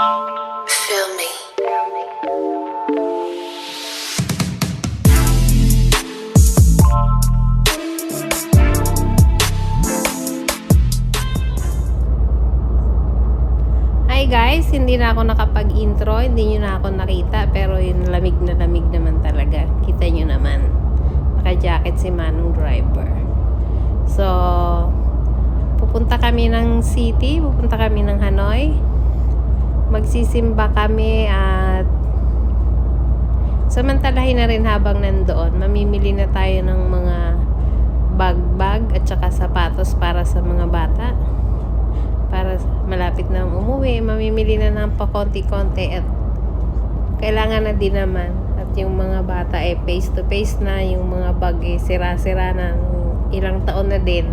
Feel me. Hi guys, hindi na ako nakapag-intro, hindi nyo na ako nakita, pero yung lamig na lamig naman talaga. Kita nyo naman, naka-jacket si Manong driver. So, pupunta kami ng city, pupunta kami ng Hanoi. Magsisimba kami at samantalahin na rin habang nandoon. Mamimili na tayo ng mga bag-bag at saka sapatos para sa mga bata. Para malapit na umuwi, mamimili na ng pakonti-konti at kailangan na din naman. At yung mga bata ay face to face na, yung mga bag ay sira-sira na ilang taon na din.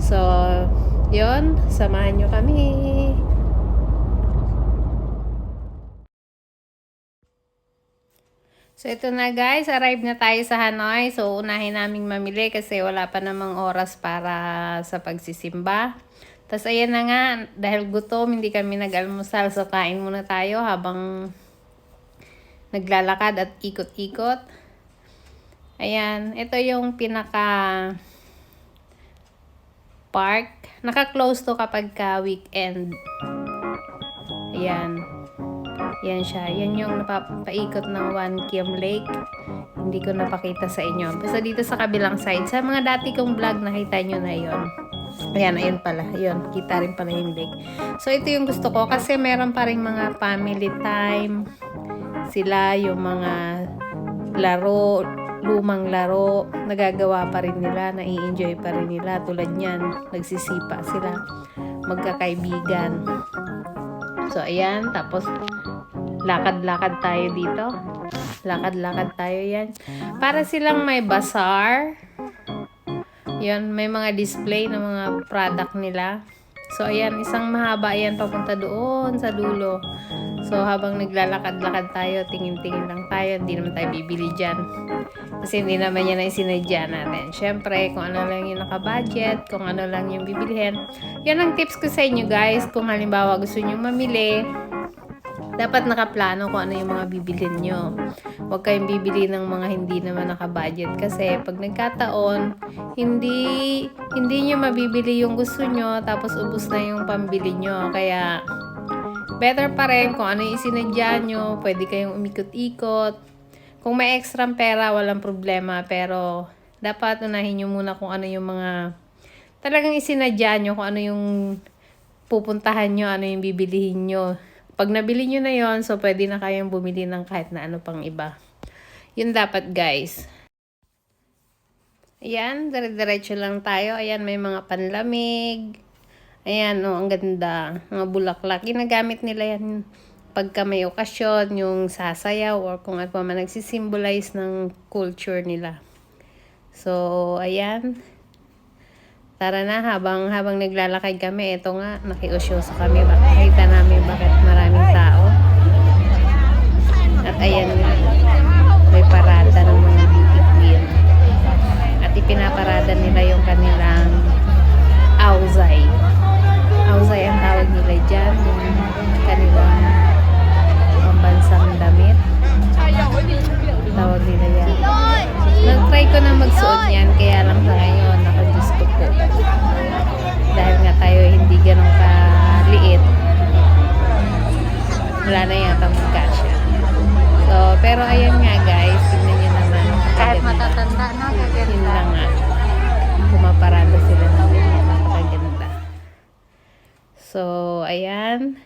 So, yon, samahan nyo kami. So, ito na guys, arrive na tayo sa Hanoi. So, unahin naming mamili kasi wala pa namang oras para sa pagsisimba. Tapos, ayan na nga, dahil gutom, hindi kami nag-almusal. So, kain muna tayo habang naglalakad at ikot-ikot. Ayan, ito yung pinaka park. Naka-close to kapag ka weekend. Ayan. Yan siya. Yan yung napapaikot ng One Kiem Lake. Hindi ko napakita sa inyo. Basta dito sa kabilang side. Sa mga dati kong vlog, nakita nyo na yon. Ayan, ayun pala. Ayun, kita rin pala yung lake. So, ito yung gusto ko kasi meron pa rin mga family time. Sila, yung mga laro, lumang laro, nagagawa pa rin nila, nai-enjoy pa rin nila. Tulad niyan, nagsisipa sila, magkakaibigan. So, ayan. Tapos, lakad-lakad tayo dito. Lakad-lakad tayo yan. Para silang may bazaar. Yun, may mga display ng mga product nila. So, ayan, isang mahaba yan papunta doon sa dulo. So, habang naglalakad-lakad tayo, tingin-tingin lang tayo. Hindi naman tayo bibili dyan. Kasi hindi naman yan ang sinadya natin. Siyempre, kung ano lang yung naka-budget, kung ano lang yung bibilihin. Yan ang tips ko sa inyo guys. Kung halimbawa gusto nyo mamili, dapat nakaplano kung ano yung mga bibilhin nyo. Huwag kayong bibili ng mga hindi naman naka-budget. Kasi pag nagkataon, hindi nyo mabibili yung gusto nyo, tapos ubos na yung pambili nyo. Kaya, better pa rin kung ano yung isinadya nyo. Pwede kayong umikot-ikot. Kung may extra pera, walang problema. Pero, dapat unahin nyo muna kung ano yung mga talagang isinadya nyo, kung ano yung pupuntahan nyo, ano yung bibilihin nyo. Pag nabili nyo na yon, so pwede na kayong bumili ng kahit na ano pang iba. Yun dapat guys. Ayan, dire-diretso lang tayo. Ayan, may mga panlamig. Ayan, oh, ang ganda. Mga bulaklak. Ginagamit nila yan pagka may okasyon, yung sasayaw or kung ano pa man nagsisimbolize ng culture nila. So, ayan. Tara na, habang naglalakad kami, ito nga, nakiusyoso kami. Makita namin bakit maraming tao. At ayan nga, may parada ng mga beauty queen. At ipinaparada nila yung kanilang auzay. Auzay ang tawag nila dyan, yung kanilang pambansang damit. Tawag nila yan. Nag-try ko na magsuot yan, kaya lang sa ngayon, nakadiyos ko po. Dahil nga tayo hindi ganun kaliit, wala na yata magkasya. So, pero ayan nga guys, tignan nyo naman. Kahit matatanda na, Yun gaganda. lang nga. Pumaparada sila ng ganyan. Napakaganda. So, ayan.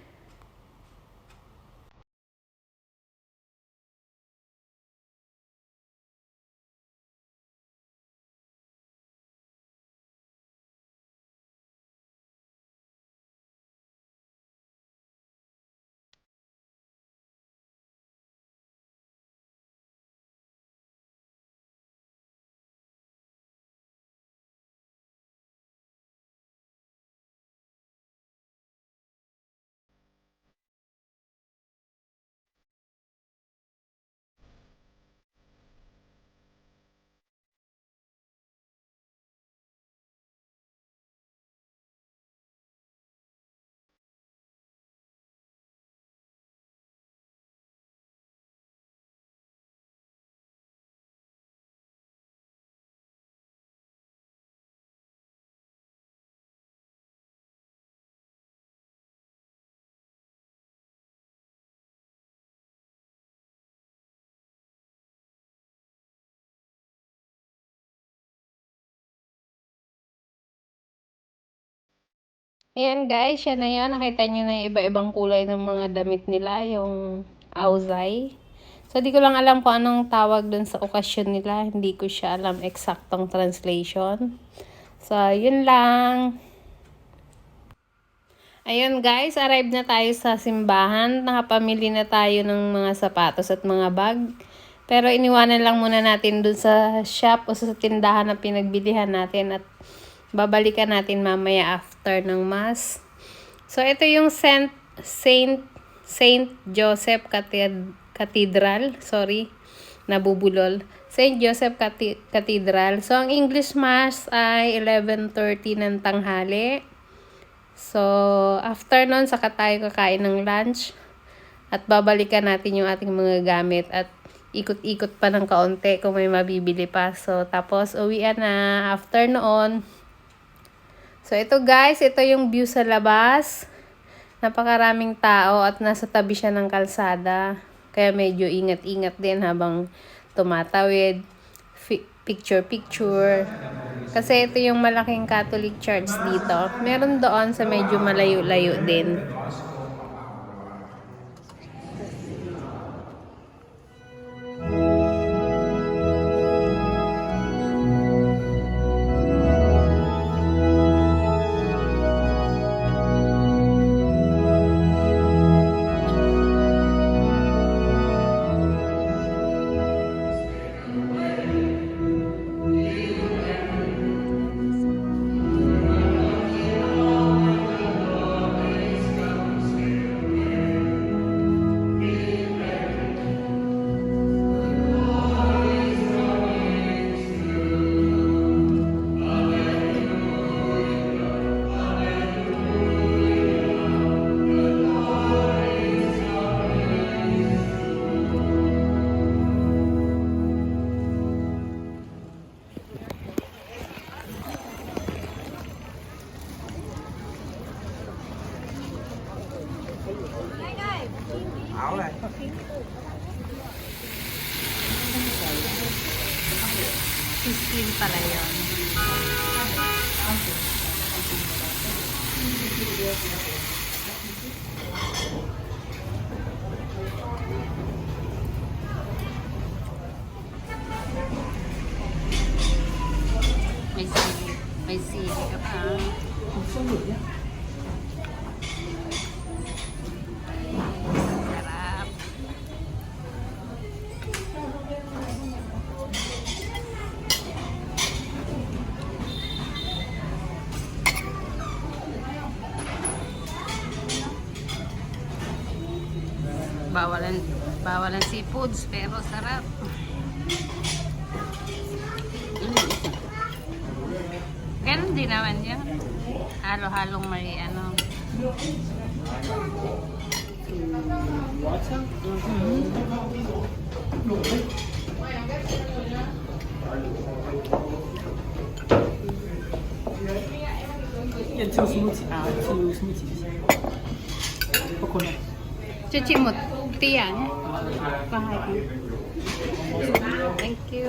Ayan guys, yan na yan. Nakita nyo na yung iba-ibang kulay ng mga damit nila, yung auzay. So, di ko lang alam kung anong tawag dun sa okasyon nila. Hindi ko siya alam eksaktong translation. So, yun lang. Ayun guys, arrive na tayo sa simbahan. Nakapamili na tayo ng mga sapatos at mga bag. Pero iniwanan lang muna natin dun sa shop o sa tindahan na pinagbilihan natin at babalikan natin mamaya after ng mass. So, ito yung Saint Joseph Cathedral. Sorry, nabubulol. Saint Joseph Cathedral. So, ang English mass ay 11:30 ng tanghali. So, after nun, saka tayo kakain ng lunch. At babalikan natin yung ating mga gamit. At ikot-ikot pa ng kaunti kung may mabibili pa. So, tapos uwian na after noon. So, ito guys, ito yung view sa labas. Napakaraming tao at nasa tabi siya ng kalsada. Kaya medyo ingat-ingat din habang tumatawid. Picture-picture. Kasi ito yung malaking Catholic Church dito. Meron doon sa medyo malayo-layo din. Áo này. 15 pala yun. May sili ka pa. Sarap. Bawalan seafoods pero sarap. Ganun din naman yan. Halo-halong may ano. Two smoothie. Two smoothies. Coconut. Chuchimut. Tiyan. Pahagi. Thank you.